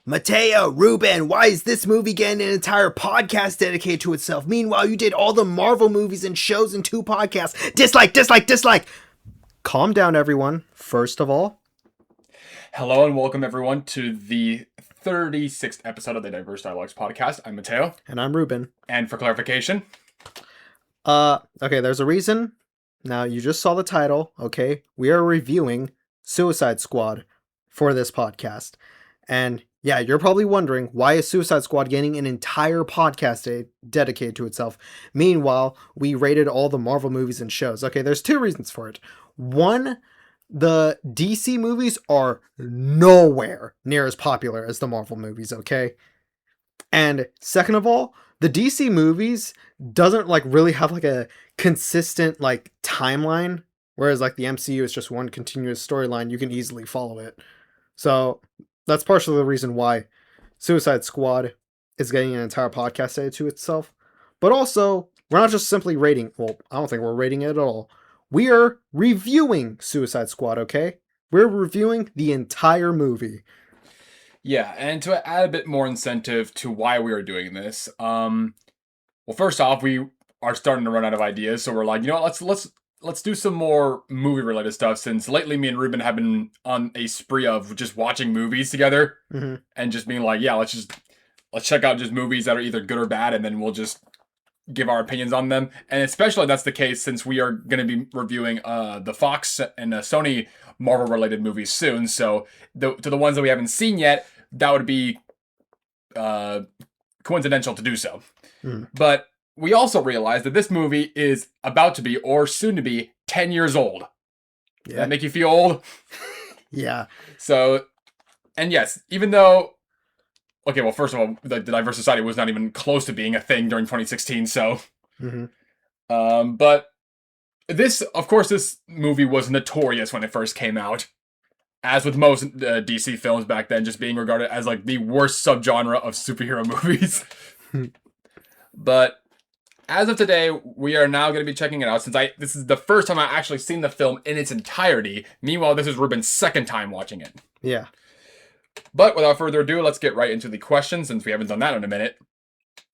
Mateo, Ruben, why is this movie getting an entire podcast dedicated to itself? Meanwhile, you did all the Marvel movies and shows in 2 podcasts. Dislike, dislike, dislike. Calm down, everyone. First of all, Hello and welcome everyone to the 36th episode of the Diverse Dialogues podcast. I'm Mateo, and I'm Ruben. and for clarification, Okay, there's a reason. Now, you just saw the title, okay? We are reviewing Suicide Squad for this podcast. And yeah, you're probably wondering, why is Suicide Squad getting an entire podcast dedicated to itself? Meanwhile, we rated all the Marvel movies and shows. Okay, there's 2 reasons for it. One, the DC movies are nowhere near as popular as the Marvel movies, okay? And second of all, the DC movies doesn't really have a consistent timeline, whereas the MCU is just one continuous storyline. You can easily follow it. So that's partially the reason why Suicide Squad is getting an entire podcast dedicated to itself. But also, we're not just simply rating. Well, I don't think we're rating it at all. We are reviewing Suicide Squad, okay? We're reviewing the entire movie. yeah, and to add a bit more incentive to why we are doing this, well, first off, we are starting to run out of ideas, so we're like, let's do some more movie related stuff. Since lately, me and Ruben have been on a spree of just watching movies together and just being like, yeah, let's check out just movies that are either good or bad, and then we'll just give our opinions on them. And especially that's the case since we are going to be reviewing the Fox and Sony Marvel related movies soon. So to the ones that we haven't seen yet, that would be coincidental to do so. But we also realize that this movie is about to be, or soon to be, 10 years old. Does that make you feel old? Yeah. So, and yes, even though, okay, well, first of all, the Diverse Society was not even close to being a thing during 2016, so. But this, of course, this movie was notorious when it first came out. As with most DC films back then, just being regarded as the worst subgenre of superhero movies. But as of today, we are now going to be checking it out since this is the first time I've actually seen the film in its entirety. Meanwhile, this is Ruben's second time watching it. Yeah. But without further ado, let's get right into the questions since we haven't done that in a minute.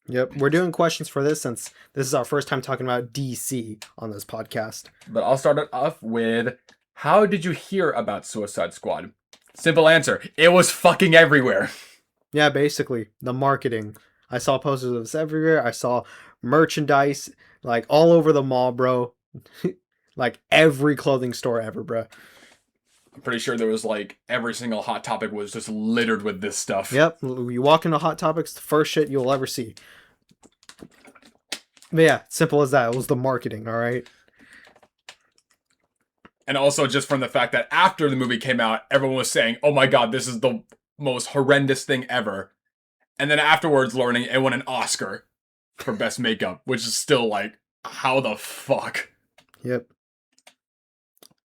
Yep, we're doing questions for this since this is our first time talking about DC on this podcast. But I'll start it off with, how did you hear about Suicide Squad? Simple answer, it was fucking everywhere. Yeah, basically, the marketing. I saw posters of this everywhere. I saw merchandise, all over the mall, bro. Every clothing store ever, bro. I'm pretty sure there was every single Hot Topic was just littered with this stuff. Yep, you walk into Hot Topics, the first shit you'll ever see. But yeah, simple as that. It was the marketing, all right? And also just from the fact that after the movie came out, everyone was saying, oh my god, this is the most horrendous thing ever. And then afterwards learning it won an Oscar for best makeup, which is still how the fuck? Yep.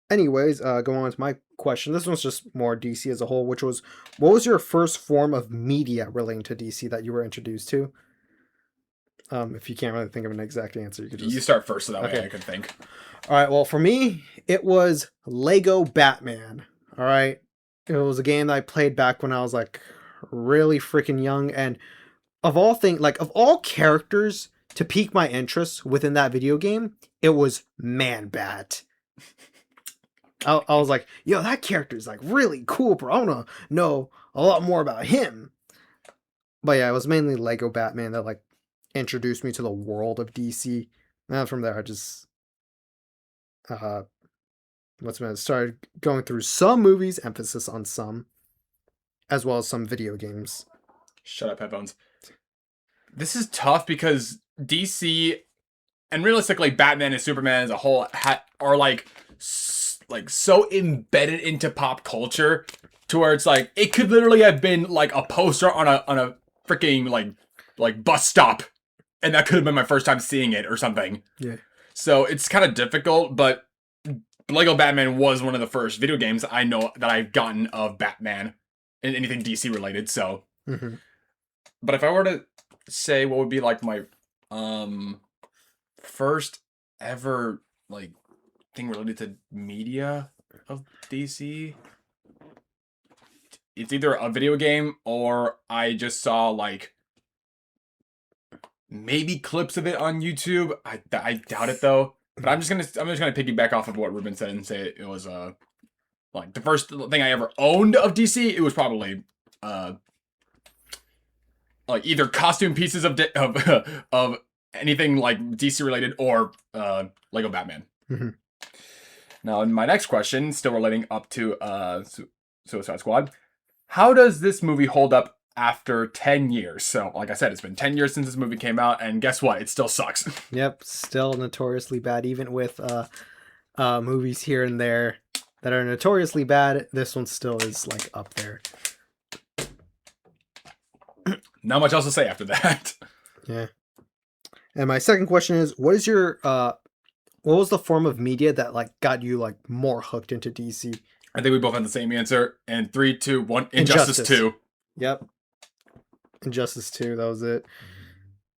Anyways, going on to my question. This one's just more DC as a whole, which was, what was your first form of media relating to DC that you were introduced to? If you can't really think of an exact answer, you could just... You start first so that way I can think. All right, well, for me, it was Lego Batman. All right. It was a game that I played back when I was really freaking young, and of all characters to pique my interest within that video game, it was Man-Bat. I was like, yo, that character's really cool, bro. I want to know a lot more about him. But yeah, it was mainly Lego Batman that introduced me to the world of DC. And from there, I just started going through some movies, emphasis on some, as well as some video games. Shut up, headphones. This is tough because DC and realistically Batman and Superman as a whole are so embedded into pop culture to where it's it could literally have been a poster on a freaking bus stop, and that could have been my first time seeing it or something. Yeah. So it's kind of difficult, but Lego Batman was one of the first video games I know that I've gotten of Batman and anything DC related. So, but if I were to say what would be my first ever thing related to media of DC, it's either a video game or I just saw like maybe clips of it on YouTube. I doubt it though. But I'm just gonna piggyback off of what Ruben said and say it was like the first thing I ever owned of DC. It was probably like either costume pieces of of anything like DC related or Lego Batman. Mm-hmm. Now, in my next question, still relating up to Suicide Squad, how does this movie hold up after 10 years? So, like I said, it's been 10 years since this movie came out, and guess what? It still sucks. Yep, still notoriously bad, even with movies here and there that are notoriously bad. This one still is like up there. Not much else to say after that. Yeah. And my second question is, what is your what was the form of media that like got you like more hooked into DC? I think we both had the same answer. And 3, 2, 1, Injustice 2. Yep. Injustice 2, that was it.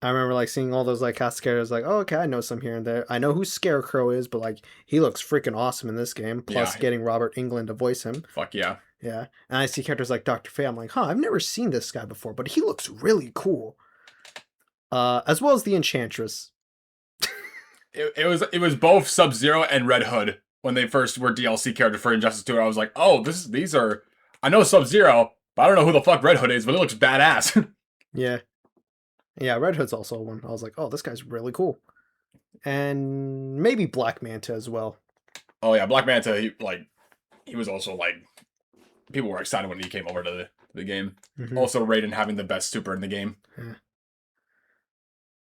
I remember like seeing all those like cast characters, like, oh, okay, I know some here and there. I know who Scarecrow is, but like he looks freaking awesome in this game. Plus getting Robert Englund to voice him. Fuck yeah. Yeah. And I see characters like Dr. Fate. I'm like, huh, I've never seen this guy before, but he looks really cool. As well as the Enchantress. It was both Sub-Zero and Red Hood when they first were DLC characters for Injustice 2. I was like, oh, these are, I know Sub-Zero, but I don't know who the fuck Red Hood is, but it looks badass. Yeah. Yeah, Red Hood's also one. I was like, oh, this guy's really cool. And maybe Black Manta as well. Oh yeah, Black Manta, he was also like, people were excited when he came over to the game. Mm-hmm. Also Raiden having the best super in the game. Yeah.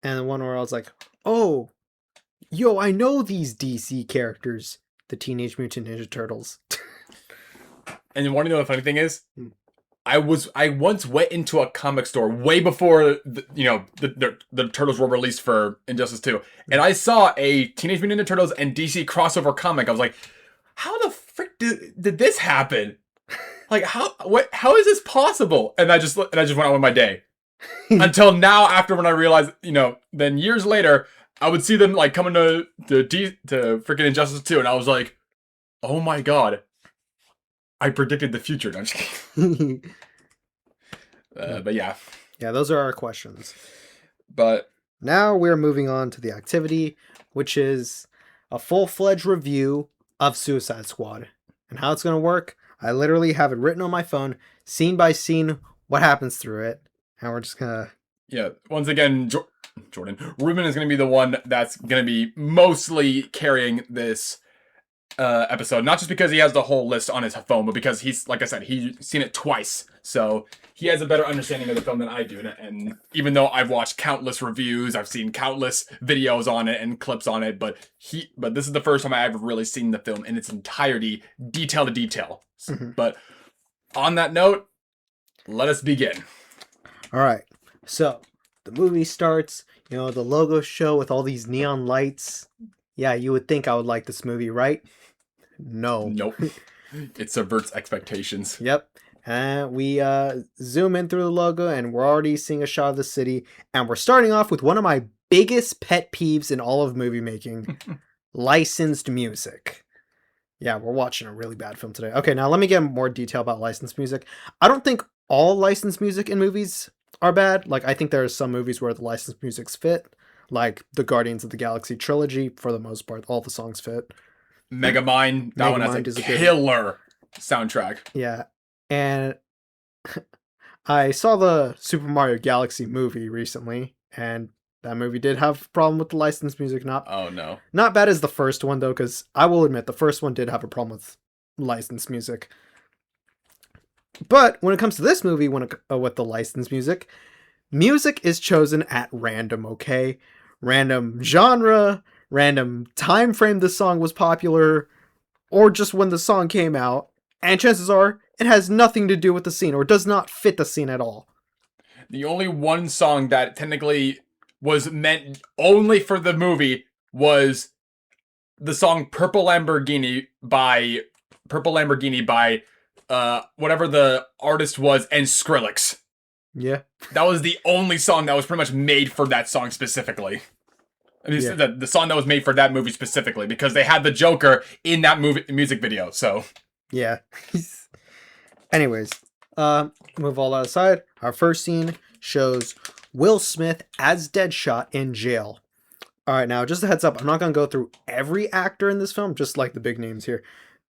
And the one where I was like, oh, yo, I know these DC characters. The Teenage Mutant Ninja Turtles. And you want to know the funny thing is? I once went into a comic store way before the Turtles were released for Injustice 2, and I saw a Teenage Mutant Ninja Turtles and DC crossover comic. I was like, how the frick did this happen? Like how is this possible? And I just went on with my day. Until now, after when I realized, then years later, I would see them like coming to freaking Injustice 2, and I was like, oh my god. I predicted the future. No, I'm just kidding. But yeah. Yeah, those are our questions. But now we're moving on to the activity, which is a full-fledged review of Suicide Squad. And how it's going to work, I literally have it written on my phone, scene by scene, what happens through it. And we're just going to... Yeah, once again, Jordan, Ruben is going to be the one that's going to be mostly carrying this episode, not just because he has the whole list on his phone, but because he's, like I said, he's seen it twice, so he has a better understanding of the film than I do. And even though I've watched countless reviews, I've seen countless videos on it and clips on it, but this is the first time I've ever really seen the film in its entirety, detail to detail. Mm-hmm. But on that note, let us begin. All right, so the movie starts. The logo show with all these neon lights. Yeah, you would think I would like this movie, right? No. Nope. It subverts expectations. Yep. And we zoom in through the logo, and we're already seeing a shot of the city. And we're starting off with one of my biggest pet peeves in all of movie making. Licensed music. Yeah, we're watching a really bad film today. Okay, now let me get more detail about licensed music. I don't think all licensed music in movies are bad. Like, I think there are some movies where the licensed musics fit. Like the Guardians of the Galaxy trilogy, for the most part, all the songs fit. Megamind, that one has a killer soundtrack. Yeah, and I saw the Super Mario Galaxy movie recently, and that movie did have a problem with the licensed music. Oh no. Not bad as the first one, though, because I will admit, the first one did have a problem with licensed music. But when it comes to this movie, with the licensed music is chosen at random, okay? Random genre, random time frame the song was popular, or just when the song came out, and chances are it has nothing to do with the scene or does not fit the scene at all. The only one song that technically was meant only for the movie was the song Purple Lamborghini by whatever the artist was, and Skrillex. Yeah. That was the only song that was pretty much made for that song specifically. I mean, yeah. the song that was made for that movie specifically, because they had the Joker in that music video, so. Yeah. Anyways, Move all that aside. Our first scene shows Will Smith as Deadshot in jail. All right, now just a heads up, I'm not going to go through every actor in this film, just like the big names here.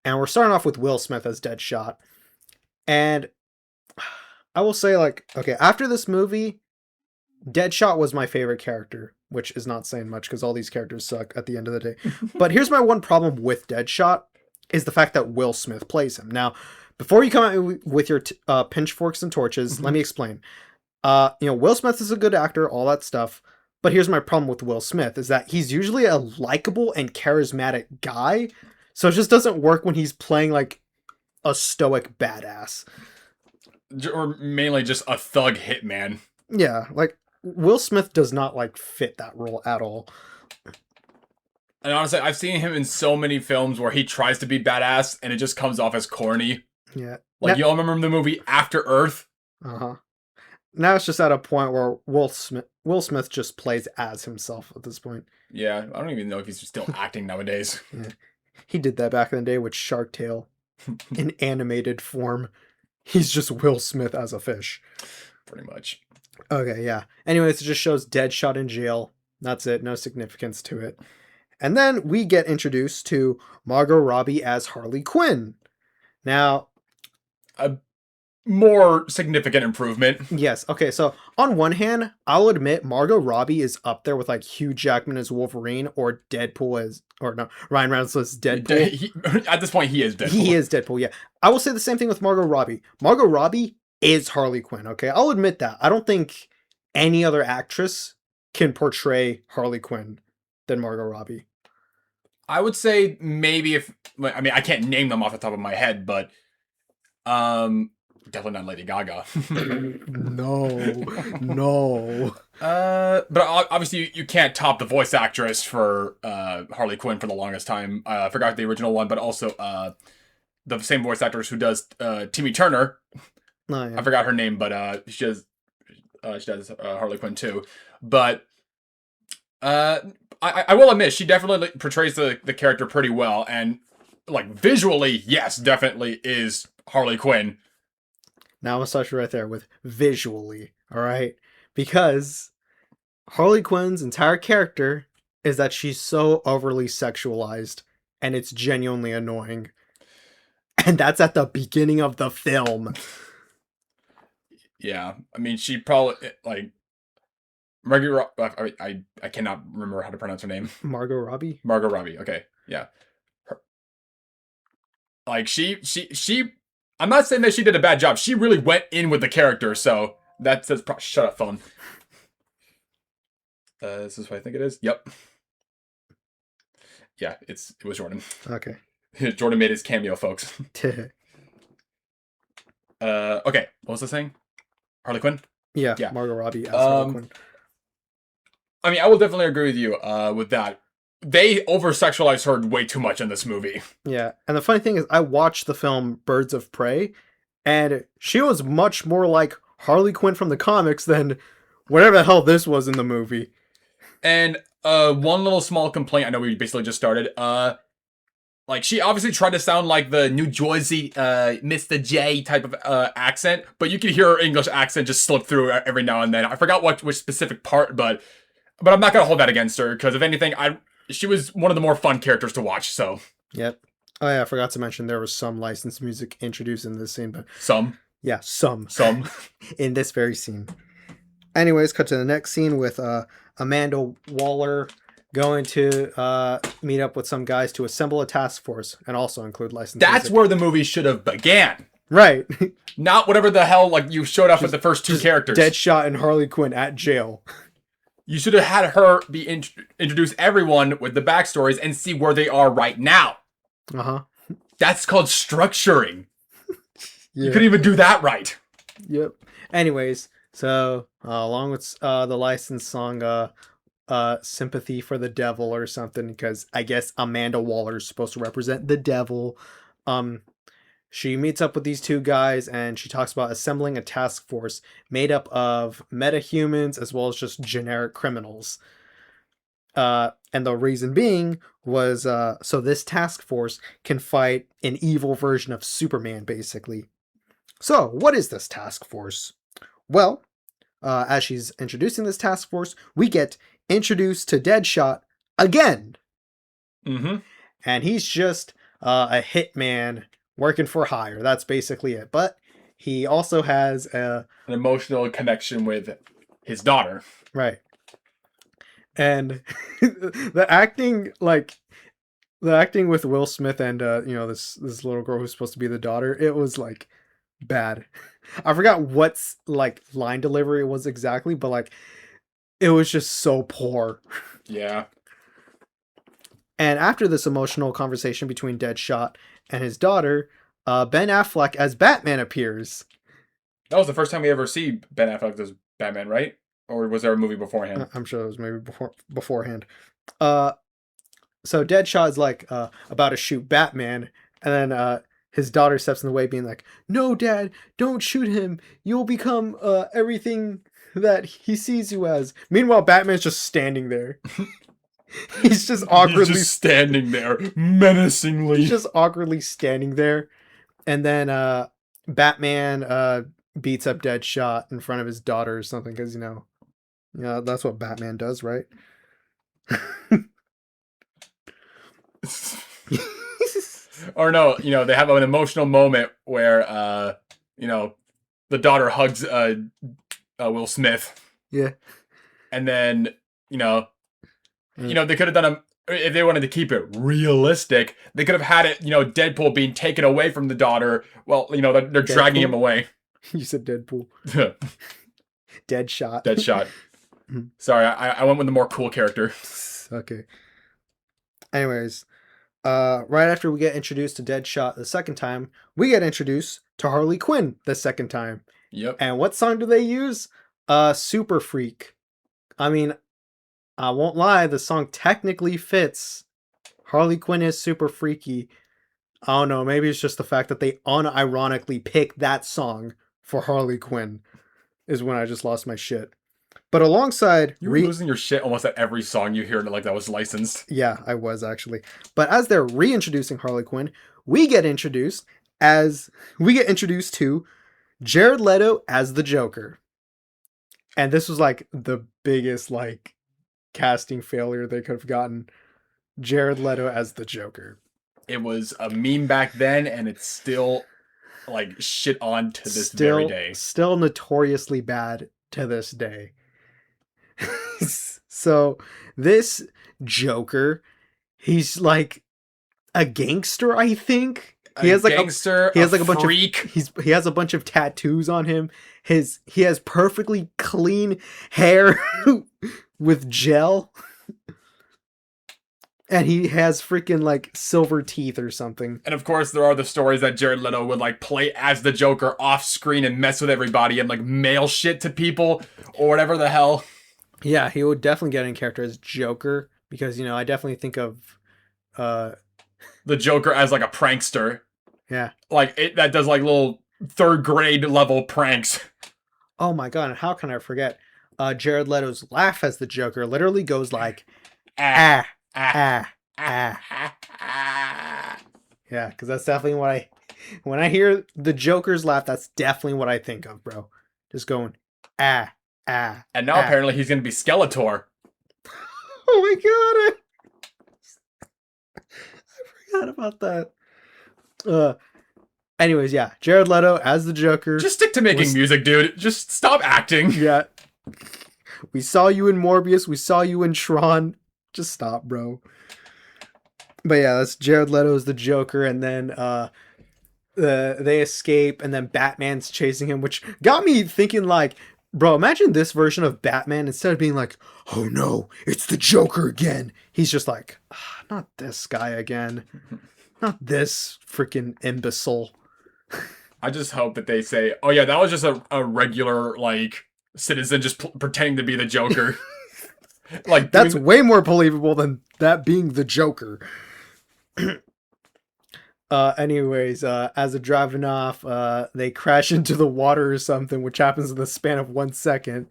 And we're starting off with Will Smith as Deadshot. And I will say, like, okay, after this movie, Deadshot was my favorite character, which is not saying much because all these characters suck at the end of the day. But here's my one problem with Deadshot is the fact that Will Smith plays him. Now, before you come out with your pitchforks and torches, let me explain. Will Smith is a good actor, all that stuff. But here's my problem with Will Smith is that he's usually a likable and charismatic guy. So it just doesn't work when he's playing like a stoic badass. Or mainly just a thug hitman. Yeah, like Will Smith does not like fit that role at all. And honestly, I've seen him in so many films where he tries to be badass and it just comes off as corny. Yeah. Like, y'all remember the movie After Earth? Uh-huh. Now it's just at a point where Will Smith just plays as himself at this point. Yeah, I don't even know if he's still acting nowadays. Yeah. He did that back in the day with Shark Tale in animated form. He's just Will Smith as a fish. Pretty much. Okay, yeah. Anyways, it just shows Deadshot in jail. That's it. No significance to it. And then we get introduced to Margot Robbie as Harley Quinn. Now, a more significant improvement. Yes. Okay, so on one hand, I'll admit Margot Robbie is up there with like Hugh Jackman as Wolverine or Deadpool as, or no, Ryan Reynolds as Deadpool. At this point, he is Deadpool. He is Deadpool, yeah. I will say the same thing with Margot Robbie. Margot Robbie is Harley Quinn, okay? I'll admit that. I don't think any other actress can portray Harley Quinn than Margot Robbie. I would say maybe I can't name them off the top of my head, but definitely not Lady Gaga. No. But obviously you can't top the voice actress for Harley Quinn for the longest time. I forgot the original one, but also the same voice actress who does Timmy Turner. Oh, yeah. I forgot her name, but she does Harley Quinn too. But I will admit she definitely portrays the character pretty well, and like visually, yes, definitely is Harley Quinn. Now I'm gonna start you right there with visually, all right? Because Harley Quinn's entire character is that she's so overly sexualized, and it's genuinely annoying. And that's at the beginning of the film. Yeah, I mean, she probably like Margot. I cannot remember how to pronounce her name. Margot Robbie. Margot Robbie. Okay, yeah. Like she. I'm not saying that she did a bad job. She really went in with the character, so that's shut up, phone. This is what I think it is. Yep. Yeah, it was Jordan. Okay. Jordan made his cameo, folks. Okay, what was I saying? Harley Quinn? Yeah. Margot Robbie as Harley Quinn. I mean, I will definitely agree with you with that. They over-sexualized her way too much in this movie. Yeah, and the funny thing is, I watched the film Birds of Prey, and she was much more like Harley Quinn from the comics than whatever the hell this was in the movie. And one little small complaint, I know we basically just started, like, she obviously tried to sound like the New Jersey Mr. J type of accent, but you could hear her English accent just slip through every now and then. I forgot which specific part, but I'm not going to hold that against her, because if anything, she was one of the more fun characters to watch, so. Yep. Oh yeah, I forgot to mention there was some licensed music introduced in this scene, but... Some? Yeah, some. Some. In this very scene. Anyways, cut to the next scene with Amanda Waller going to meet up with some guys to assemble a task force and also include licensed That's music. where the movie should have began. Right. Not whatever the hell, like, you showed up with the first two characters. Deadshot and Harley Quinn at jail. You should have had her be introduce everyone with the backstories and see where they are right now. Uh-huh. That's called structuring. Yeah. You couldn't even do that right. Yep. Anyways, so along with the licensed song Sympathy for the Devil or something, because I guess Amanda Waller is supposed to represent the devil. She meets up with these two guys and she talks about assembling a task force made up of metahumans as well as just generic criminals. And the reason being was so this task force can fight an evil version of Superman, basically. So, what is this task force? Well, as she's introducing this task force, we get introduced to Deadshot again. Mm-hmm. And he's just a hitman working for hire. That's basically it. But he also has An emotional connection with his daughter. right. And the acting, like the acting with Will Smith and this little girl who's supposed to be the daughter, it was like bad. I forgot what's like line delivery was exactly, but like it was just so poor. Yeah. And after this emotional conversation between Deadshot and his daughter, Ben Affleck as Batman appears. That was the first time we ever see Ben Affleck as Batman, right? Or was there a movie beforehand? I'm sure it was maybe beforehand. So Deadshot is like about to shoot Batman, and then his daughter steps in the way, being like, "No, Dad, don't shoot him. You'll become everything that he sees you as." Meanwhile, Batman's just standing there. He's just awkwardly He's just standing there menacingly. He's just awkwardly standing there, and then Batman beats up Deadshot in front of his daughter or something, because that's what Batman does, right? Or no, they have an emotional moment where the daughter hugs Will Smith. Yeah. And then they could have done if they wanted to keep it realistic, they could have had it, Deadpool being taken away from the daughter. Well, they're dragging him away. You said Deadpool. Deadshot. Deadshot. Sorry, I went with the more cool character. Okay. Anyways, right after we get introduced to Deadshot the second time, we get introduced to Harley Quinn the second time. Yep. And what song do they use? Super Freak. I mean, I won't lie, the song technically fits. Harley Quinn is super freaky. I don't know, maybe it's just the fact that they unironically picked that song for Harley Quinn is when I just lost my shit. But alongside... You were losing your shit almost at every song you hear like that was licensed. Yeah, I was actually. But as they're reintroducing Harley Quinn, we get introduced to Jared Leto as the Joker. And this was like the biggest like casting failure they could have gotten. Jared Leto as the Joker. It was a meme back then, and it's still like shit on to this very day. Still notoriously bad to this day. So this Joker, he's like a gangster, I think. He has like a bunch freak. He has a bunch of tattoos on him. He has perfectly clean hair with gel. And he has freaking like silver teeth or something. And of course, there are the stories that Jared Leto would like play as the Joker off screen and mess with everybody and like mail shit to people or whatever the hell. Yeah, he would definitely get in character as Joker because, I definitely think of the Joker as like a prankster. Yeah. Like that does like little third grade level pranks. Oh my god, and how can I forget? Jared Leto's laugh as the Joker literally goes like ah. Yeah, because that's definitely when I hear the Joker's laugh, that's definitely what I think of, bro. Just going And now apparently he's gonna be Skeletor. Oh my god, I forgot about that. Anyways, yeah, Jared Leto as the Joker. Just stick to making music, dude. Just stop acting. Yeah. We saw you in Morbius. We saw you in Tron. Just stop, bro. But yeah, that's Jared Leto as the Joker, and then they escape, and then Batman's chasing him, which got me thinking like, bro, imagine this version of Batman instead of being like, oh no, it's the Joker again. He's just like, not this guy again. Not this freaking imbecile. I just hope that they say, oh yeah, that was just a regular like citizen just pretending to be the Joker. Like that's way more believable than that being the Joker. Anyways, as they're driving off, they crash into the water or something, which happens in the span of 1 second.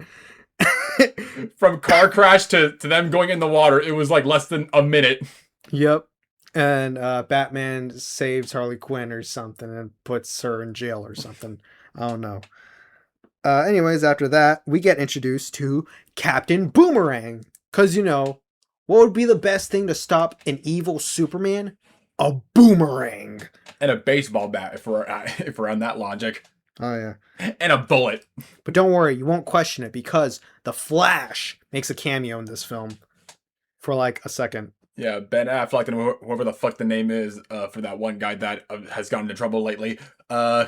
From car crash to them going in the water, it was like less than a minute. Yep. And Batman saves Harley Quinn or something and puts her in jail or something. Oh no. Anyways, after that, we get introduced to Captain Boomerang. Because, what would be the best thing to stop an evil Superman? A boomerang. And a baseball bat, if we're on that logic. Oh, yeah. And a bullet. But don't worry, you won't question it because the Flash makes a cameo in this film for like a second. Yeah, Ben Affleck and whoever the fuck the name is for that one guy that has gotten into trouble lately. They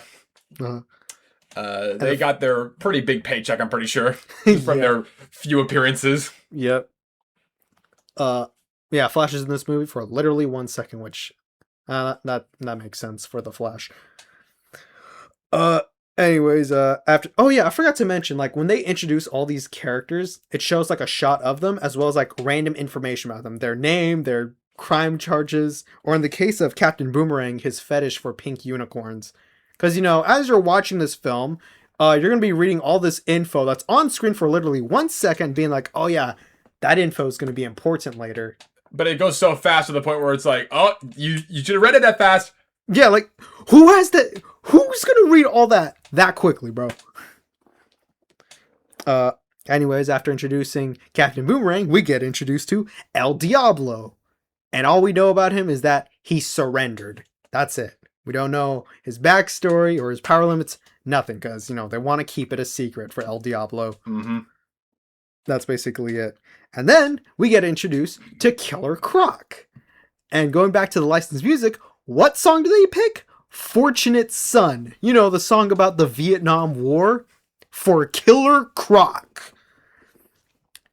got their pretty big paycheck, I'm pretty sure, from their few appearances. Yep. Yeah, Flash is in this movie for literally 1 second, which that makes sense for the Flash. Anyways, after I forgot to mention, like, when they introduce all these characters, it shows like a shot of them as well as like random information about them, their name, their crime charges, or in the case of Captain Boomerang, his fetish for pink unicorns. Because as you're watching this film, you're gonna be reading all this info that's on screen for literally 1 second, being like, oh yeah, that info is gonna be important later. But it goes so fast to the point where it's like, oh, you should have read it that fast. Yeah, like, who's gonna read all that quickly, bro? Anyways, after introducing Captain Boomerang, we get introduced to El Diablo. And all we know about him is that he surrendered. That's it. We don't know his backstory or his power limits. Nothing, because, they want to keep it a secret for El Diablo. Mm-hmm. That's basically it. And then we get introduced to Killer Croc. And going back to the licensed music, what song do they pick? Fortunate Son. The song about the Vietnam War for Killer Croc.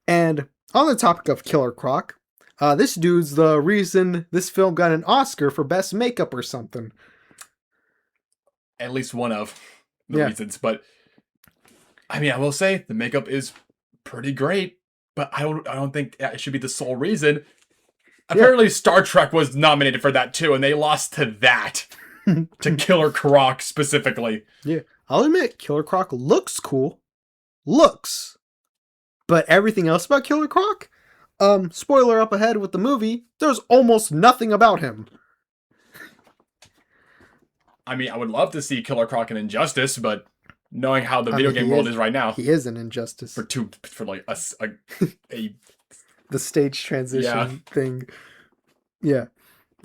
And on the topic of Killer Croc, this dude's the reason this film got an Oscar for best makeup or something. At least one of the reasons. But I mean, I will say the makeup is pretty great, but I don't think it should be the sole reason. Apparently, Star Trek was nominated for that too, and they lost to that. To Killer Croc specifically. Yeah, I'll admit, Killer Croc looks cool. But everything else about Killer Croc? Spoiler up ahead with the movie, there's almost nothing about him. I mean, I would love to see Killer Croc in Injustice, but knowing how the video game world is right now, he is an Injustice for like a the stage transition thing. Yeah.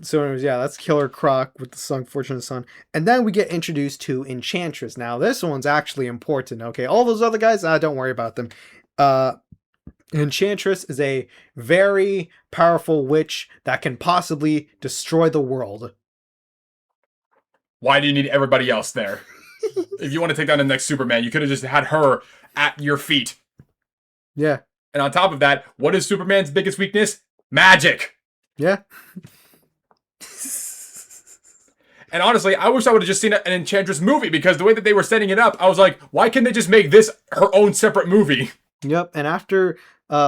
So anyways, that's Killer Croc with the song Fortunate Son. And then we get introduced to Enchantress. Now, this one's actually important, okay? All those other guys, don't worry about them. Enchantress is a very powerful witch that can possibly destroy the world. Why do you need everybody else there? If you want to take down the next Superman, you could have just had her at your feet. Yeah. And on top of that, what is Superman's biggest weakness? Magic. Yeah. And honestly, I wish I would have just seen an Enchantress movie, because the way that they were setting it up, I was like, why can't they just make this her own separate movie? Yep, and after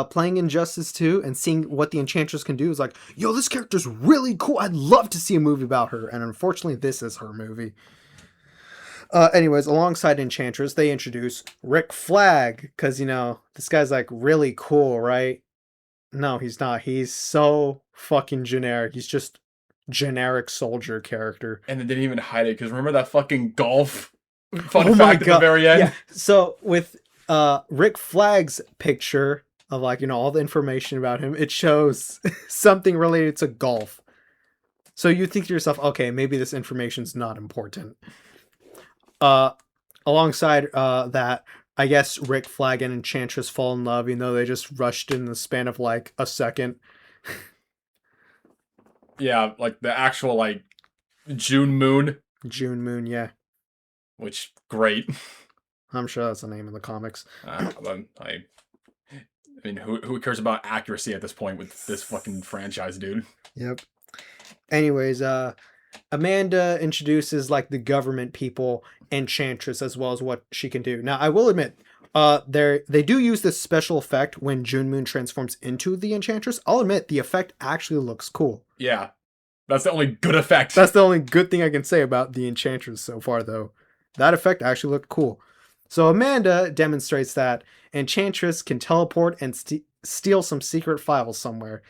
playing Injustice 2 and seeing what the Enchantress can do, is like, yo, this character's really cool. I'd love to see a movie about her. And unfortunately, this is her movie. Anyways, alongside Enchantress, they introduce Rick Flag, because, this guy's like really cool, right? No, he's not. He's so fucking generic. He's just generic soldier character. And they didn't even hide it, because remember that fucking golf fun fact at the very end? Yeah. So with Rick Flag's picture of all the information about him, it shows something related to golf. So you think to yourself, okay, maybe this information's not important. Alongside that, I guess Rick Flag and Enchantress fall in love, even though they just rushed in the span of like a second. Yeah, like the actual like June Moon. June Moon, yeah. Which, great. I'm sure that's the name of the comics. I mean, who cares about accuracy at this point with this fucking franchise, dude? Yep. Anyways, Amanda introduces like the government people, Enchantress, as well as what she can do. Now, I will admit, they do use this special effect when June Moon transforms into the Enchantress. I'll admit the effect actually looks cool. Yeah, that's the only good effect. That's the only good thing I can say about the Enchantress so far, though. That effect actually looked cool. So Amanda demonstrates that Enchantress can teleport and steal some secret files somewhere.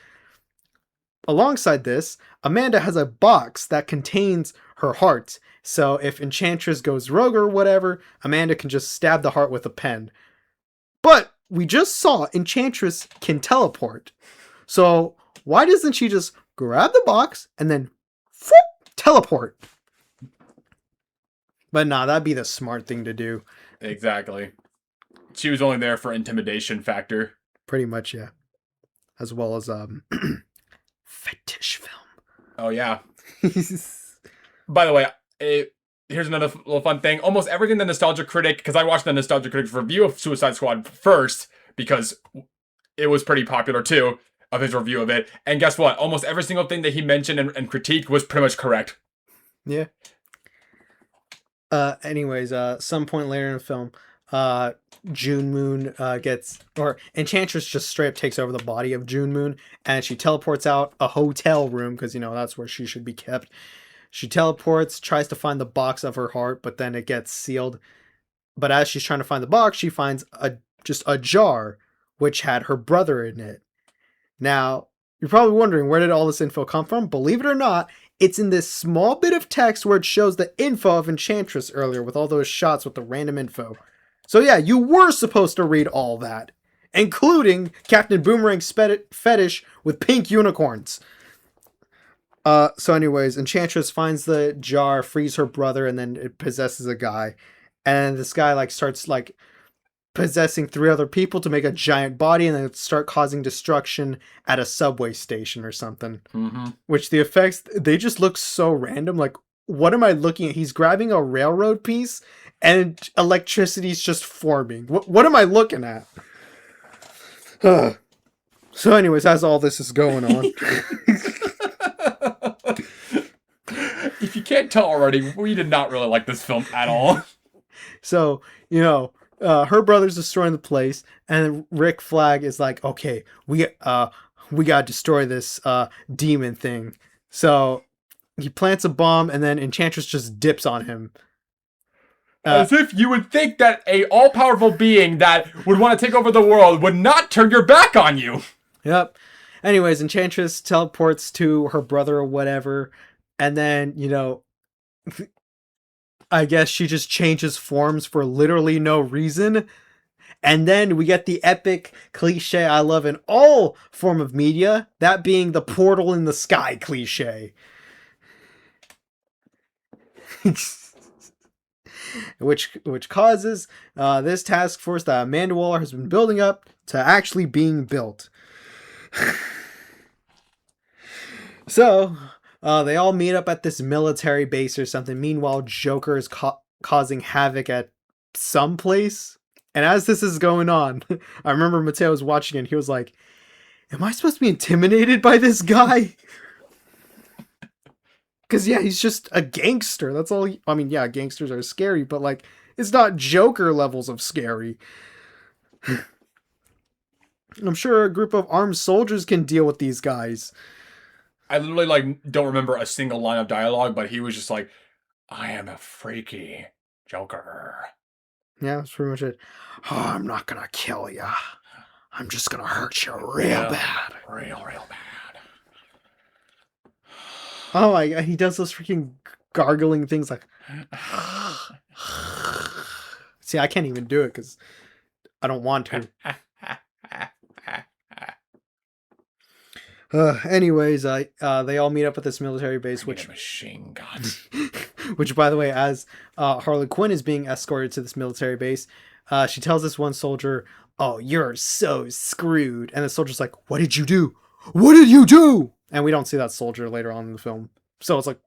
Alongside this, Amanda has a box that contains her heart. So if Enchantress goes rogue or whatever, Amanda can just stab the heart with a pen. But we just saw Enchantress can teleport. So why doesn't she just grab the box and then teleport? But nah, that'd be the smart thing to do. Exactly. She was only there for intimidation factor. Pretty much, yeah. As well as fetish film. Oh yeah. By the way, here's another little fun thing. Almost everything the Nostalgia Critic, because I watched the Nostalgia Critic's review of Suicide Squad first, because it was pretty popular too, of his review of it. And guess what? Almost every single thing that he mentioned and critiqued was pretty much correct. Yeah. Anyways, some point later in the film, June Moon Enchantress just straight up takes over the body of June Moon, and she teleports out a hotel room, because, you know, that's where she should be kept. She teleports, tries to find the box of her heart, but then it gets sealed. But as she's trying to find the box, she finds just a jar, which had her brother in it. Now, you're probably wondering, where did all this info come from? Believe it or not, it's in this small bit of text where it shows the info of Enchantress earlier with all those shots with the random info. So yeah, you were supposed to read all that, including Captain Boomerang's fetish with pink unicorns. So anyways, Enchantress finds the jar, frees her brother, and then it possesses a guy. And this guy starts possessing 3 other people to make a giant body, and then start causing destruction at a subway station or something. Mm-hmm. Which the effects, they just look so random. Like, what am I looking at? He's grabbing a railroad piece and electricity's just forming. What am I looking at? So anyways, as all this is going on. If you can't tell already, we did not really like this film at all. So, you know, her brother's destroying the place, and Rick Flag is like, okay, we gotta destroy this demon thing. So he plants a bomb, and then Enchantress just dips on him. As if you would think that a all-powerful being that would want to take over the world would not turn your back on you. Yep. Anyways, Enchantress teleports to her brother or whatever, and then, you know, I guess she just changes forms for literally no reason. And then we get the epic cliche I love in all form of media, that being the portal in the sky cliche. which causes this task force that Amanda Waller has been building up to actually being built. So they all meet up at this military base or something. Meanwhile, Joker is causing havoc at some place. And as this is going on, I remember Mateo was watching it and he was like, am I supposed to be intimidated by this guy? Because, yeah, he's just a gangster. That's all. I mean, yeah, gangsters are scary, but, like, it's not Joker levels of scary. I'm sure a group of armed soldiers can deal with these guys. I literally, don't remember a single line of dialogue, but he was just like, I am a freaky Joker. Yeah, that's pretty much it. Oh, I'm not gonna kill you. I'm just gonna hurt you real bad. Real bad. Oh my god, he does those freaking gargling things like... See, I can't even do it because I don't want to. Anyways, they all meet up at this military base, which... machine gun. Which, by the way, as Harley Quinn is being escorted to this military base, she tells this one soldier, oh, you're so screwed. And the soldier's like, what did you do? What did you do? And we don't see that soldier later on in the film. So it's like,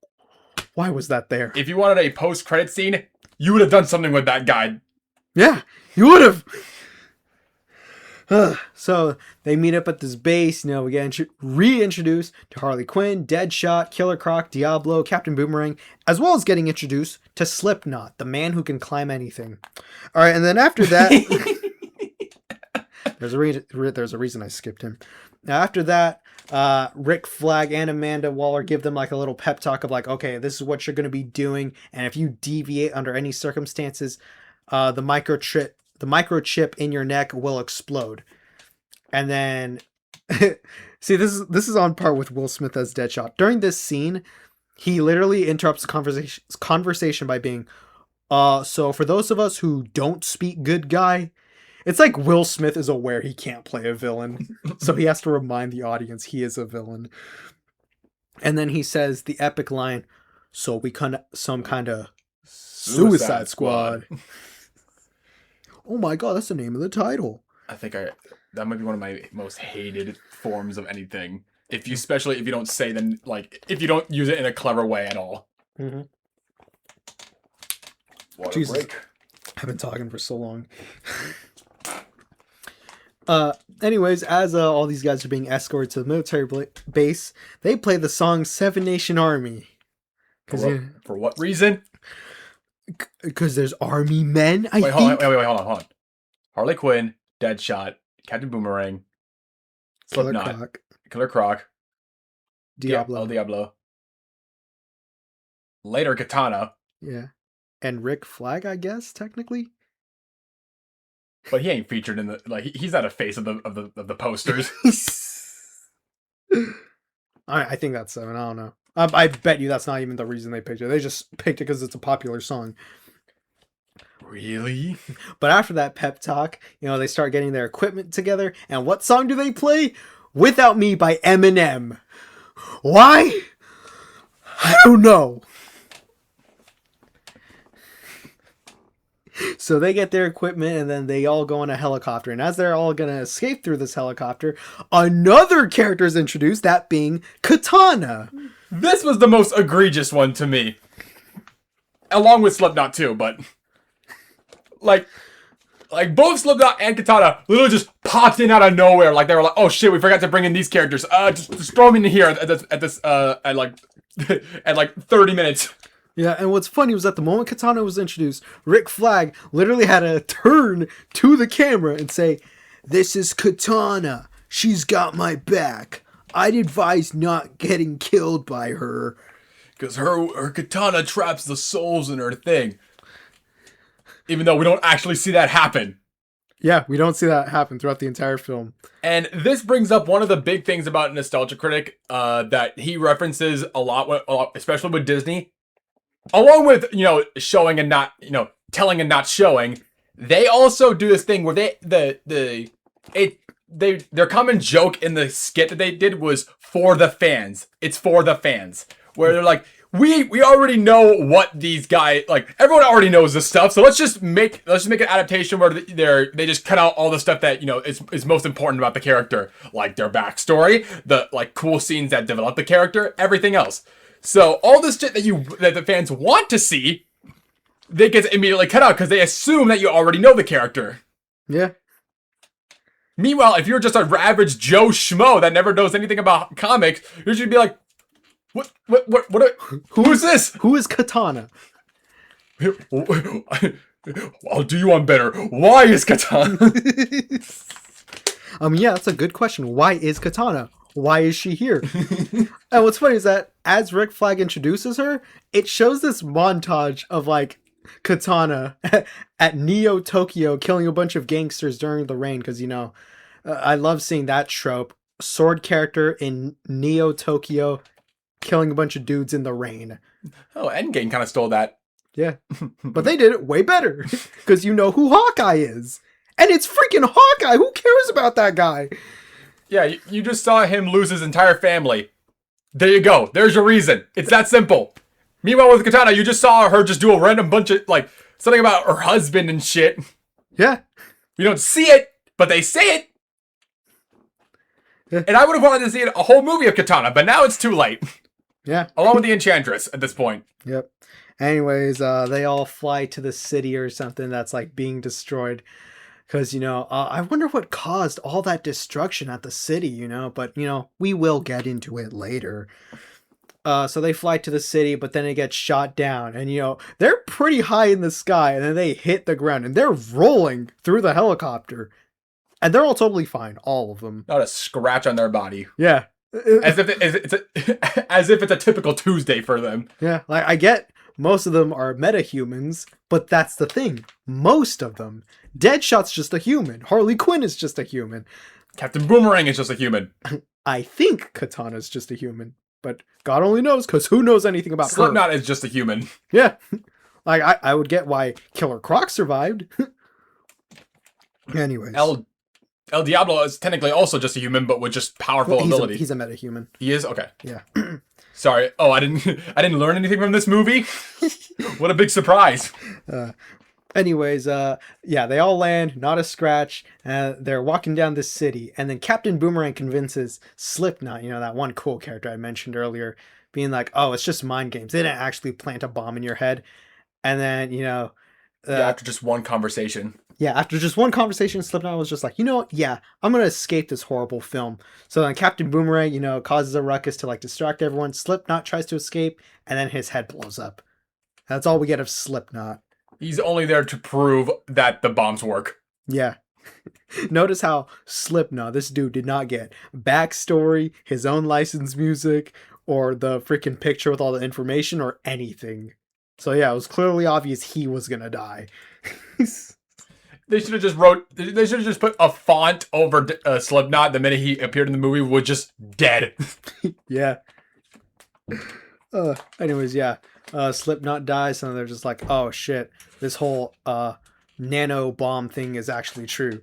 why was that there? If you wanted a post-credit scene, you would have done something with that guy. Yeah, you would have. So they meet up at this base. You know, we get reintroduced to Harley Quinn, Deadshot, Killer Croc, Diablo, Captain Boomerang, as well as getting introduced to Slipknot, the man who can climb anything. All right, and then after that, there's a reason I skipped him. Now after that, Rick Flag and Amanda Waller give them like a little pep talk of like, okay, this is what you're going to be doing, and if you deviate under any circumstances, the microchip in your neck will explode. And then see, this is on par with Will Smith as Deadshot. During this scene, he literally interrupts the conversation by being, so for those of us who don't speak good guy, it's like Will Smith is aware he can't play a villain, so he has to remind the audience he is a villain. And then he says the epic line, so we some kind of Suicide Squad. Oh my god, that's the name of the title. I think that might be one of my most hated forms of anything. Especially if you don't say then, like, if you don't use it in a clever way at all. Mm-hmm. What Jesus. a break. I've been talking for so long. Anyways, as all these guys are being escorted to the military base, they play the song Seven Nation Army. For what reason? Because there's army men, I think. Hold on. Harley Quinn, Deadshot, Captain Boomerang, Slipknot, Killer Croc, Diablo. El Diablo. Later, Katana. Yeah. And Rick Flag, I guess, technically. But he ain't featured in the, like, he's not a face of the posters. I think that's 7. I don't know. I bet you that's not even the reason they picked it. They just picked it because it's a popular song. Really? But after that pep talk, they start getting their equipment together. And what song do they play? Without Me by Eminem. Why? I don't know. So they get their equipment and then they all go on a helicopter. And as they're all going to escape through this helicopter, another character is introduced, that being Katana. This was the most egregious one to me. Along with Slipknot too, but... Like both Slipknot and Katana literally just popped in out of nowhere. Like, they were like, oh shit, we forgot to bring in these characters. Just throw them in here at like 30 minutes. Yeah, and what's funny was that the moment Katana was introduced, Rick Flag literally had to turn to the camera and say, "This is Katana. She's got my back. I'd advise not getting killed by her. Because her katana traps the souls in her thing." Even though we don't actually see that happen. Yeah, we don't see that happen throughout the entire film. And this brings up one of the big things about Nostalgia Critic that he references a lot, especially with Disney. Along with, showing and not, telling and not showing, they also do this thing where their common joke in the skit that they did was for the fans. It's for the fans. Where they're like, we already know what these guys, like, everyone already knows this stuff, so let's just make an adaptation where they just cut out all the stuff that, is most important about the character. Like their backstory, the, like, cool scenes that develop the character, everything else. So all this shit that the fans want to see, they get immediately cut out because they assume that you already know the character. Yeah. Meanwhile, if you're just a average Joe Schmo that never knows anything about comics, you're just be like, what, who is this? Who is Katana? I'll do you one better. Why is Katana? Yeah, that's a good question. Why is Katana? Why is she here? And what's funny is that as Rick Flag introduces her, it shows this montage of like Katana at Neo Tokyo killing a bunch of gangsters during the rain. Because, I love seeing that trope. Sword character in Neo Tokyo killing a bunch of dudes in the rain. Oh, Endgame kind of stole that. Yeah. But they did it way better. Because you know who Hawkeye is. And it's freaking Hawkeye. Who cares about that guy? Yeah, you just saw him lose his entire family. There you go. There's your reason. It's that simple. Meanwhile, with Katana, you just saw her just do a random bunch of, like, something about her husband and shit. Yeah. We don't see it, but they say it. Yeah. And I would have wanted to see a whole movie of Katana, but now it's too late. Yeah. Along with the Enchantress at this point. Yep. Anyways, they all fly to the city or something that's, like, being destroyed. Because, I wonder what caused all that destruction at the city, but, we will get into it later. So they fly to the city, but then it gets shot down. And, they're pretty high in the sky, and then they hit the ground, and they're rolling through the helicopter. And they're all totally fine, all of them. Not a scratch on their body. Yeah. As if it's a typical Tuesday for them. Yeah, like, I get most of them are metahumans, but that's the thing. Most of them. Deadshot's just a human. Harley Quinn is just a human. Captain Boomerang is just a human. I think Katana's just a human. but God only knows, because who knows anything about her? Slipknot is just a human. Yeah. Like, I would get why Killer Croc survived. Anyways. El Diablo is technically also just a human, but with just powerful ability. He's a metahuman. He is? Okay. Yeah. Sorry. Oh, I didn't learn anything from this movie? What a big surprise. Anyways, yeah, they all land, not a scratch. They're walking down the city, and then Captain Boomerang convinces Slipknot, that one cool character I mentioned earlier, being like, oh, it's just mind games. They didn't actually plant a bomb in your head. And then, after just one conversation. Yeah, after just one conversation, Slipknot was just like, yeah, I'm going to escape this horrible film. So then Captain Boomerang, causes a ruckus to, distract everyone. Slipknot tries to escape, and then his head blows up. That's all we get of Slipknot. He's only there to prove that the bombs work. Yeah. Notice how Slipknot, this dude, did not get backstory, his own licensed music, or the freaking picture with all the information, or anything. So yeah, it was clearly obvious he was going to die. They should have just put a font over Slipknot the minute he appeared in the movie, was just dead. Yeah. Anyways, yeah. Slipknot dies, and they're just like, oh shit, this whole nano bomb thing is actually true.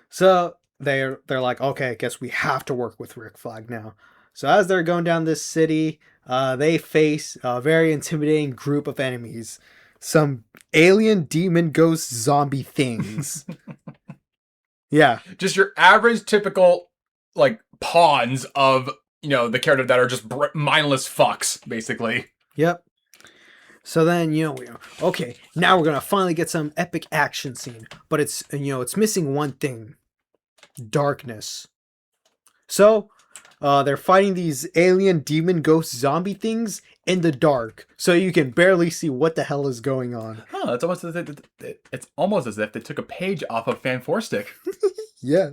So they're like, okay, I guess we have to work with Rick Flag now. So as they're going down this city, they face a very intimidating group of enemies. Some alien, demon, ghost, zombie things. Yeah. Just your average, typical, pawns of, the character that are just mindless fucks, basically. Yep. So then, okay, now we're going to finally get some epic action scene. But it's, it's missing one thing. Darkness. So, they're fighting these alien, demon, ghost, zombie things in the dark, so you can barely see what the hell is going on. Huh, it's almost as if they took a page off of Fan 4 Stick. Yeah.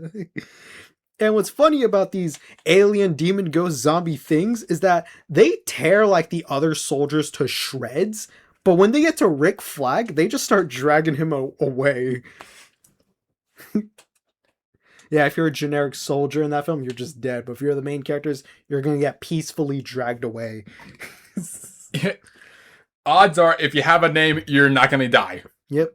And what's funny about these alien, demon, ghost, zombie things is that they tear the other soldiers to shreds, but when they get to Rick Flag, they just start dragging him away. Yeah, if you're a generic soldier in that film, you're just dead. But if you're the main characters, you're going to get peacefully dragged away. Odds are, if you have a name, you're not going to die. Yep.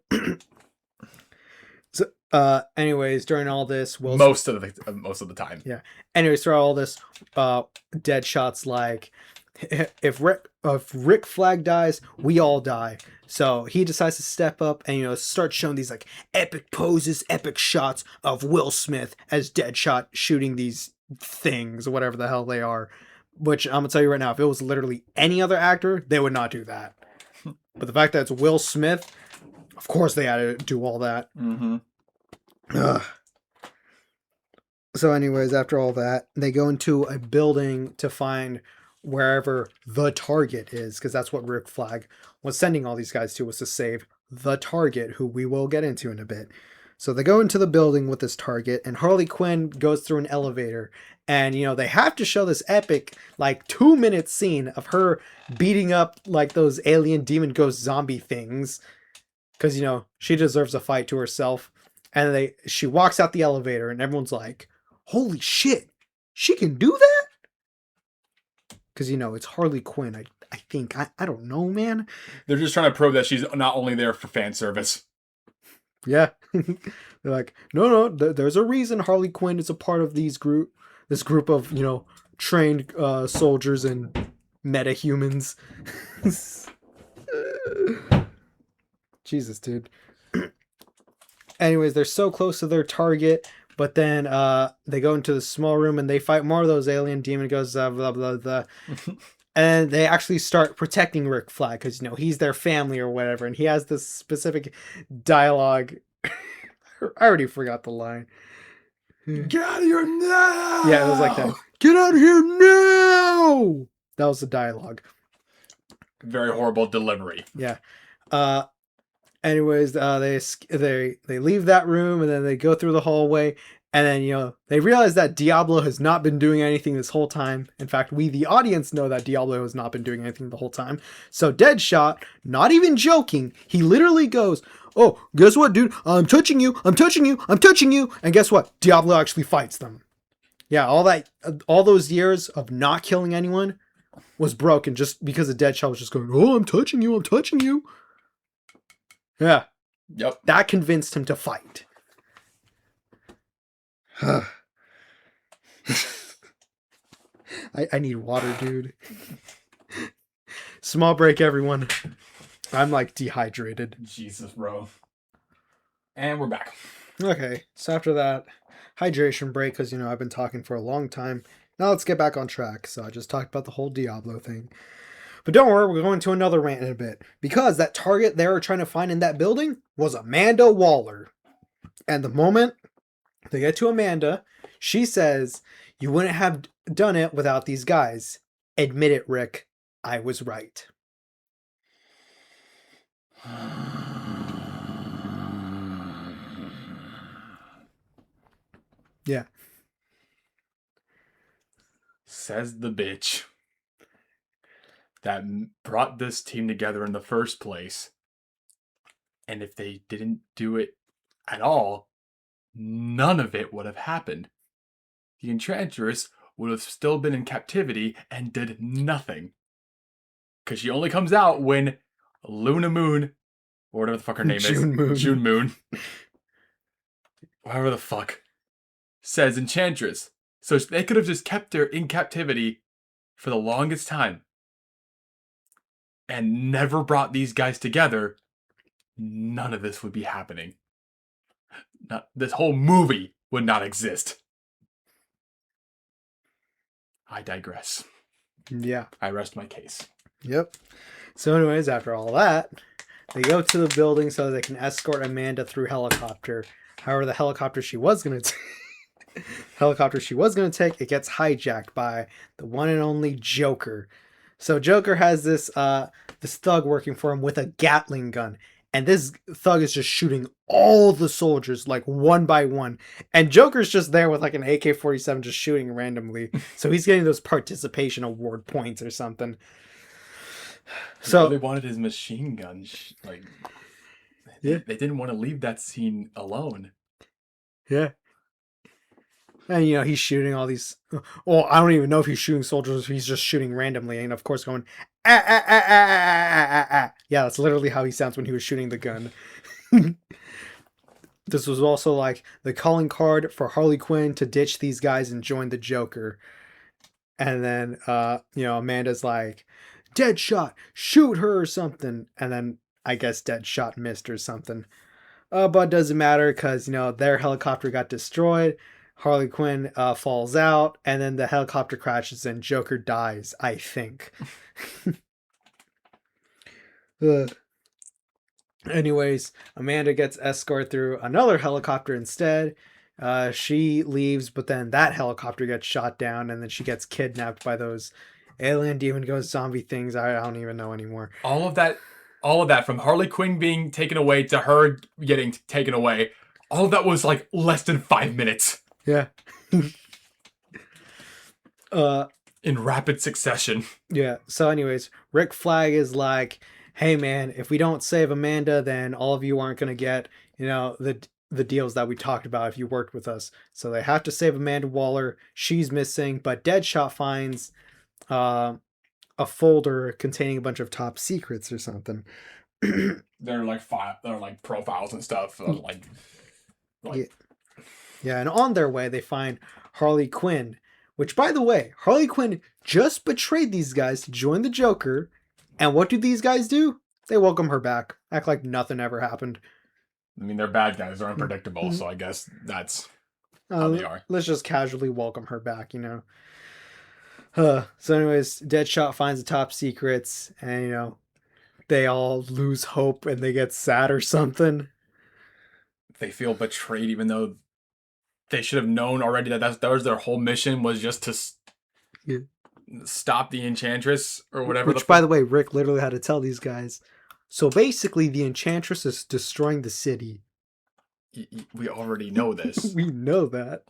So, anyways, during all this, most of the time. Yeah. Anyways, throughout all this, Deadshot's like, if Rick Flag dies, we all die. So he decides to step up and start showing these epic poses, epic shots of Will Smith as Deadshot shooting these things, whatever the hell they are. Which I'm gonna tell you right now, if it was literally any other actor, they would not do that. But the fact that it's Will Smith, of course they had to do all that. Mm-hmm. Ugh. So anyways, after all that, they go into a building to find wherever the target is, because that's what Rick Flag was sending all these guys to, was to save the target, who we will get into in a bit. So they go into the building with this target, and Harley Quinn goes through an elevator, and they have to show this epic 2-minute scene of her beating up those alien, demon, ghost, zombie things, because she deserves a fight to herself. And she walks out the elevator, and everyone's like, holy shit, she can do that? Because, it's Harley Quinn, I think. I don't know, man. They're just trying to prove that she's not only there for fan service. Yeah. They're like, no, there's a reason Harley Quinn is a part of this group of, trained soldiers and meta-humans. Jesus, dude. Anyways, they're so close to their target, but then they go into the small room and they fight more of those alien demon ghosts, blah, blah, blah, blah. And they actually start protecting Rick Flag because, he's their family or whatever. And he has this specific dialogue. I already forgot the line. Get out of here now! Yeah, it was like that. Get out of here now! That was the dialogue. Very horrible delivery. Yeah. Anyways, they leave that room and then they go through the hallway. And then, they realize that Diablo has not been doing anything this whole time. In fact, we, the audience, know that Diablo has not been doing anything the whole time. So Deadshot, not even joking, he literally goes, oh, guess what, dude? I'm touching you. I'm touching you. I'm touching you. And guess what? Diablo actually fights them. Yeah, all those years of not killing anyone was broken just because the Deadshot was just going, "Oh, I'm touching you, I'm touching you." Yeah. Yep. That convinced him to fight. I need water, dude. Small break, everyone. I'm like dehydrated. Jesus, bro. And we're back. Okay, so after that hydration break, because I've been talking for a long time. Now let's get back on track. So I just talked about the whole Diablo thing. But don't worry, we're going to another rant in a bit. Because that target they were trying to find in that building was Amanda Waller. And the moment they get to Amanda, she says, "You wouldn't have done it without these guys. Admit it, Rick. I was right." Yeah. Says the bitch that brought this team together in the first place. And if they didn't do it at all, none of it would have happened. The Enchantress would have still been in captivity and did nothing. Because she only comes out when Luna Moon, or whatever the fuck her name June is, Moon. June Moon, whatever the fuck, says Enchantress. So they could have just kept her in captivity for the longest time and never brought these guys together. None of this would be happening. This whole movie would not exist. I digress. Yeah. I rest my case. Yep. So anyways, after all that, they go to the building so they can escort Amanda through helicopter. However, the helicopter she was going to take, it gets hijacked by the one and only Joker. So Joker has this thug working for him with a Gatling gun. And this thug is just shooting all the soldiers, like, one by one. And Joker's just there with, like, an AK-47 just shooting randomly. So he's getting those participation award points or something. So they wanted his machine gun. They didn't want to leave that scene alone. Yeah. And, he's shooting all these... Well, I don't even know if he's shooting soldiers. He's just shooting randomly. And, of course, going... Ah, ah, ah, ah, ah, ah, ah. Yeah, that's literally how he sounds when he was shooting the gun. This was also, like, the calling card for Harley Quinn to ditch these guys and join the Joker. And then, Amanda's like, "Deadshot, shoot her," or something. And then, I guess Deadshot missed or something. But it doesn't matter because, their helicopter got destroyed. Harley Quinn falls out, and then the helicopter crashes and Joker dies, I think. Anyways, Amanda gets escorted through another helicopter instead. She leaves, but then that helicopter gets shot down, and then she gets kidnapped by those alien demon ghost zombie things. I don't even know anymore. All of that from Harley Quinn being taken away to her getting taken away, all of that was like less than 5 minutes. Yeah. In rapid succession. Yeah. So anyways, Rick Flag is like, "Hey man, if we don't save Amanda, then all of you aren't going to get, the deals that we talked about if you worked with us." So they have to save Amanda Waller. She's missing, but Deadshot finds a folder containing a bunch of top secrets or something. They're like profiles and stuff. Yeah, and on their way, they find Harley Quinn, which, by the way, Harley Quinn just betrayed these guys to join the Joker. And what do these guys do? They welcome her back, act like nothing ever happened. I mean, they're bad guys. They're unpredictable, so I guess that's how they are. Let's just casually welcome her back, So anyways, Deadshot finds the top secrets, and, they all lose hope and they get sad or something. They feel betrayed, even though they should have known already that was their whole mission, was just to stop the Enchantress or whatever. Which, by the way, Rick literally had to tell these guys. So basically, the Enchantress is destroying the city. We already know this. We know that.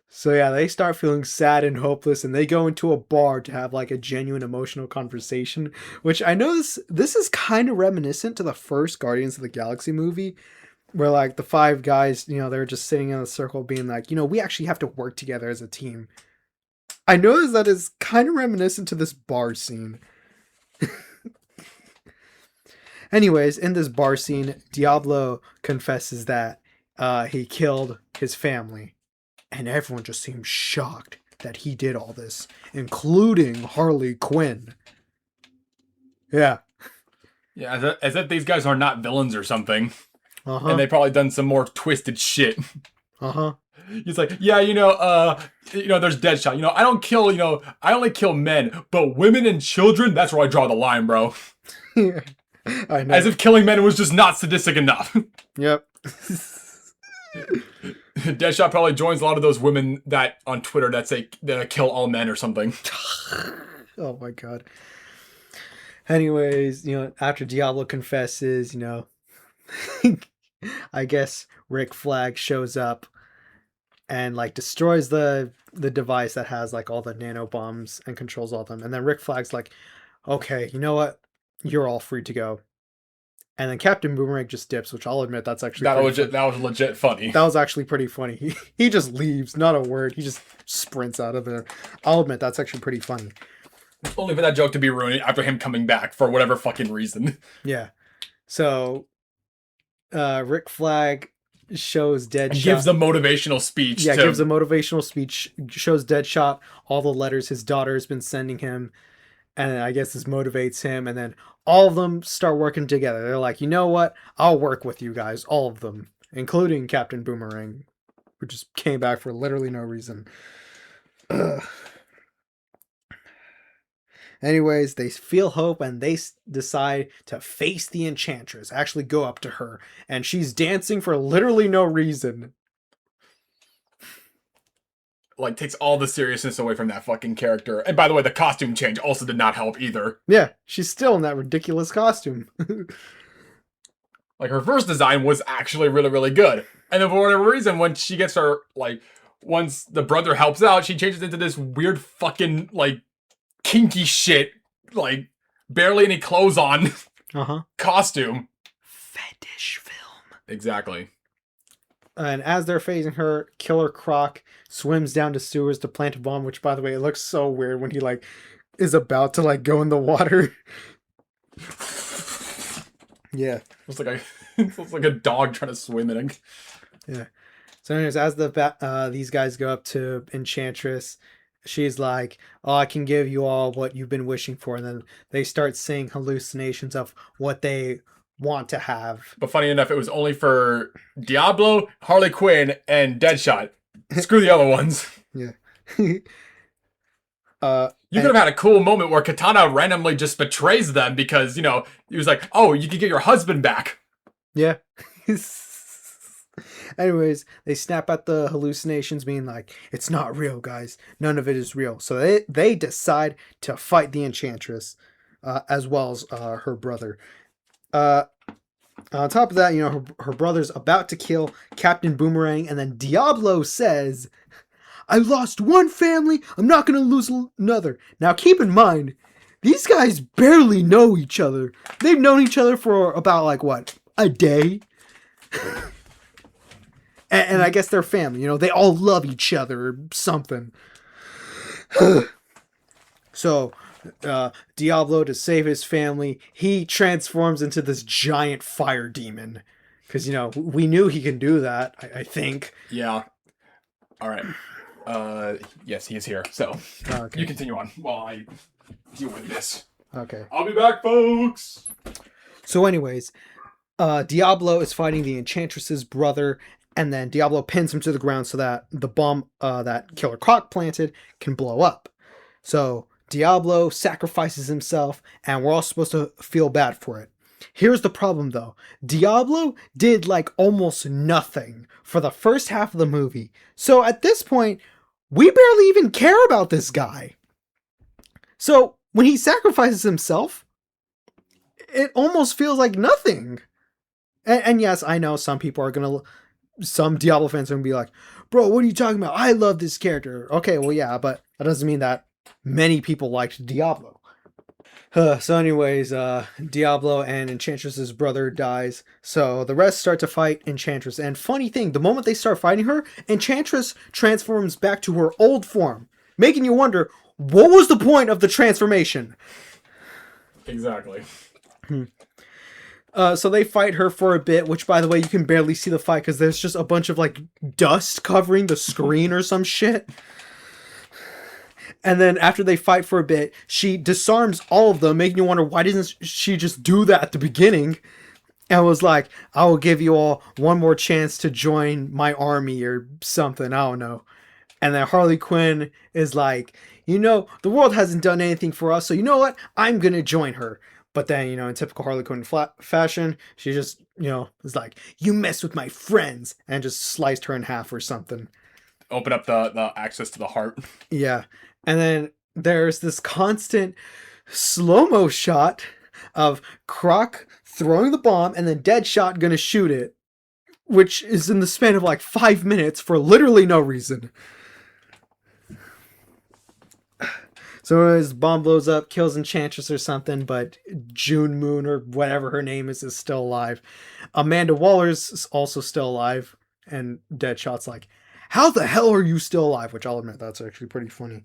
So yeah, they start feeling sad and hopeless, and they go into a bar to have like a genuine emotional conversation, which I know this is kind of reminiscent to the first Guardians of the Galaxy movie, where like the five guys, they're just sitting in a circle being like, we actually have to work together as a team. I noticed that is kind of reminiscent to this bar scene. Anyways, in this bar scene, Diablo confesses that he killed his family, and everyone just seems shocked that he did all this, including Harley Quinn. Yeah. Yeah, as if these guys are not villains or something. Uh-huh. And they probably done some more twisted shit. Uh-huh. He's like, yeah, there's Deadshot. I don't kill, I only kill men, but women and children, that's where I draw the line, bro. I know. As if killing men was just not sadistic enough. Yep. Deadshot probably joins a lot of those women that on Twitter that say kill all men or something. Oh my god. Anyways, after Diablo confesses, I guess Rick Flag shows up and like destroys the device that has like all the nano bombs and controls all of them. And then Rick Flag's like, okay, you know what? You're all free to go. And then Captain Boomerang just dips, which I'll admit that's actually that was legit funny. That was actually pretty funny. He just leaves, not a word. He just sprints out of there. I'll admit that's actually pretty funny. Only for that joke to be ruined after him coming back for whatever fucking reason. Yeah. So Rick Flag shows Deadshot. Gives a motivational speech. Yeah, gives a motivational speech, shows Deadshot all the letters his daughter has been sending him. And I guess this motivates him. And then all of them start working together. They're like, you know what? I'll work with you guys. All of them. Including Captain Boomerang. Who just came back for literally no reason. Ugh. Anyways, they feel hope and they decide to face the Enchantress. Actually go up to her. And she's dancing for literally no reason. Like, takes all the seriousness away from that fucking character. And by the way, the costume change also did not help either. Yeah, she's still in that ridiculous costume. Like, her first design was actually really, really good. And then for whatever reason, when she gets her, like, once the brother helps out, she changes into this weird fucking, like, kinky shit, like, barely any clothes on costume. Fetish film. Exactly. And as they're facing her, Killer Croc swims down to sewers to plant a bomb, which, by the way, it looks so weird when he, like, is about to, like, go in the water. Yeah. It's like a dog trying to swim in it. Yeah. So anyways, as these guys go up to Enchantress, she's like, oh, I can give you all what you've been wishing for. And then they start seeing hallucinations of what they want to have. But funny enough, it was only for Diablo, Harley Quinn, and Deadshot. Screw the other ones. Yeah. You could have had a cool moment where Katana randomly just betrays them because, he was like, oh, you can get your husband back. Yeah. Anyways, they snap at the hallucinations, being like, it's not real, guys. None of it is real. So they decide to fight the Enchantress, as well as her brother. On top of that, her brother's about to kill Captain Boomerang, and then Diablo says, I lost one family, I'm not going to lose another. Now keep in mind, these guys barely know each other. They've known each other for about, like, what, a day? and I guess they're family, they all love each other or something. So, Diablo, to save his family, he transforms into this giant fire demon. Because, we knew he can do that, I think. Yeah. All right. Yes, he is here. So, You continue on while I deal with this. Okay. I'll be back, folks! So anyways, Diablo is fighting the Enchantress's brother, and then Diablo pins him to the ground so that the bomb that Killer Croc planted can blow up. So Diablo sacrifices himself, and we're all supposed to feel bad for it. Here's the problem, though. Diablo did, like, almost nothing for the first half of the movie. So at this point, we barely even care about this guy. So when he sacrifices himself, it almost feels like nothing. And yes, I know some people are going to... Some Diablo fans are going to be like, bro, what are you talking about? I love this character. Okay, well, yeah, but that doesn't mean that many people liked Diablo. So anyways, Diablo and Enchantress's brother dies. So the rest start to fight Enchantress. And funny thing, the moment they start fighting her, Enchantress transforms back to her old form. making you wonder, what was the point of the transformation? Exactly. So they fight her for a bit, which, by the way, you can barely see the fight because there's just a bunch of like dust covering the screen or some shit. And then after they fight for a bit, she disarms all of them, making you wonder, why didn't she just do that at the beginning? And was like, I will give you all one more chance to join my army or something. I don't know. And then Harley Quinn is like, the world hasn't done anything for us, so you know what? I'm going to join her. But then, in typical Harley Quinn fashion, she just, is like, you mess with my friends, and just sliced her in half or something. Open up the access to the heart. Yeah. And then there's this constant slow-mo shot of Croc throwing the bomb and then Deadshot gonna shoot it, which is in the span of like 5 minutes for literally no reason. So his bomb blows up, kills Enchantress or something, but June Moon or whatever her name is still alive. Amanda Waller's also still alive, and Deadshot's like, how the hell are you still alive? Which I'll admit, that's actually pretty funny.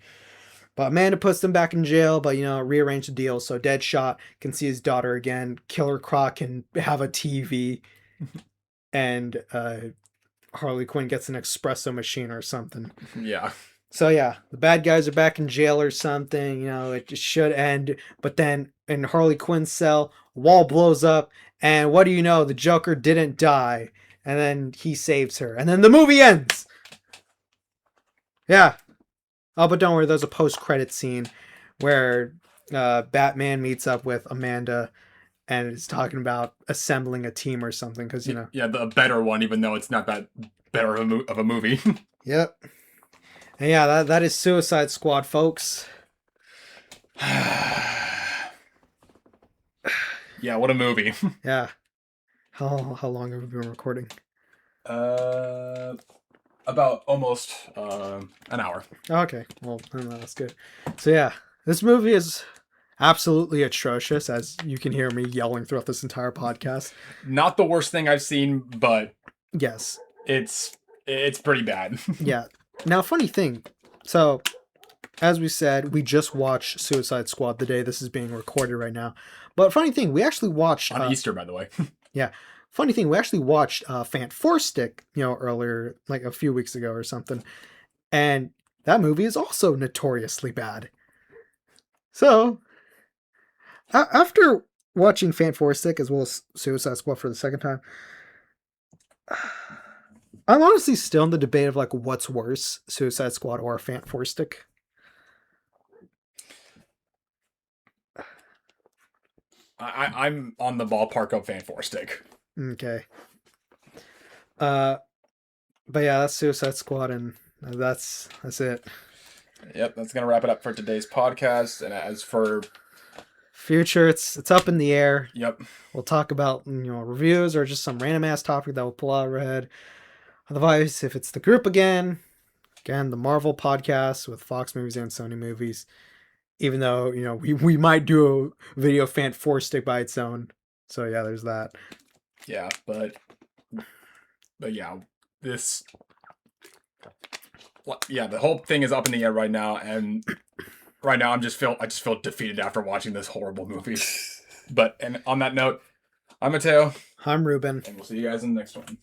But Amanda puts them back in jail, but, rearrange the deal so Deadshot can see his daughter again, Killer Croc can have a TV, and Harley Quinn gets an espresso machine or something. Yeah. So yeah, the bad guys are back in jail or something, it just should end. But then in Harley Quinn's cell, wall blows up, and what do you know, the Joker didn't die. And then he saves her. And then the movie ends! Yeah. Oh, but don't worry, there's a post-credit scene where Batman meets up with Amanda and is talking about assembling a team or something, because, Yeah, the better one, even though it's not that better of a movie. Yep. And yeah, that is Suicide Squad, folks. Yeah, what a movie. Yeah. How long have we been recording? About almost an hour. Okay, well, that's good. So yeah, this movie is absolutely atrocious, as you can hear me yelling throughout this entire podcast. Not the worst thing I've seen, but yes, it's pretty bad. Yeah. Now, funny thing. So, as we said, we just watched Suicide Squad the day this is being recorded right now. But funny thing, we actually watched on Easter, by the way. Yeah. Funny thing, we actually watched Fant4stic, earlier, like a few weeks ago or something. And that movie is also notoriously bad. So, after watching Fant4stic as well as Suicide Squad for the second time, I'm honestly still in the debate of like what's worse, Suicide Squad or Fant4stic. I'm on the ballpark of Fant4stic. Okay. But yeah, that's Suicide Squad, and that's it. Yep, that's gonna wrap it up for today's podcast. And as for future, it's up in the air. Yep. We'll talk about reviews or just some random ass topic that we'll pull out of our head. Otherwise, if it's the group again, the Marvel podcast with Fox Movies and Sony Movies. Even though, we might do a video Fant4stic by its own. So yeah, there's that. Yeah, but yeah, the whole thing is up in the air right now, and right now I just feel defeated after watching this horrible movie. And on that note, I'm Mateo. I'm Ruben. And we'll see you guys in the next one.